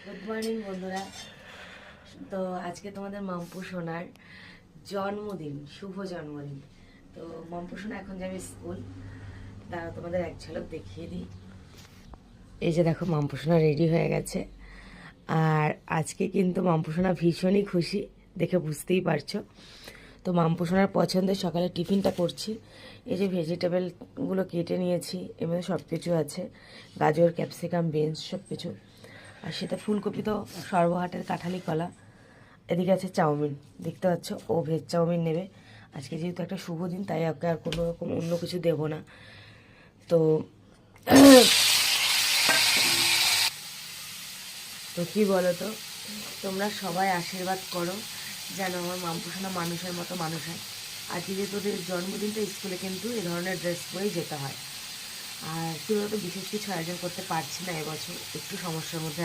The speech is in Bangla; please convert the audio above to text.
গুড মর্নিং বন্ধুরা। তো আজকে তোমাদের মাম্পু সোনার জন্মদিন, শুভ জন্মদিন। তো মাম্পু সোনা এখন যাবে স্কুল। তারা তোমাদের এক ঝলক দেখিয়ে দিই। এই যে দেখো, মাম্পু সোনা রেডি হয়ে গেছে। আর আজকে কিন্তু মাম্পু সোনা ভীষণই খুশি, দেখে বুঝতেই পারছো। তো মাম্পু সোনার পছন্দের সকালে টিফিনটা করছি। এই যে ভেজিটেবলগুলো কেটে নিয়েছি, এর মধ্যে সব কিছু আছে, গাজর, ক্যাপসিকাম, বিনস সব কিছু। আর সেটা ফুলকপি তো সর্বহাটের কাঁঠালি কলা। এদিকে আছে চাউমিন, দেখতে পাচ্ছ। ও ভেজ চাউমিন নেবে আজকে, যেহেতু একটা শুভ দিন, তাই ওকে আর কোনো রকম অন্য কিছু দেবো না। তো তো কী বলো তো, তোমরা সবাই আশীর্বাদ করো যেন আমার মাম্পুসোনা মানুষের মতো মানুষ হয়। আজকে যে তোদের জন্মদিনটা, স্কুলে কিন্তু এই ধরনের ড্রেস পরেই যেতে হয়। আর কী বলতো, বিশেষ কিছু আয়োজন করতে পারছি না এবছর, একটু সমস্যার মধ্যে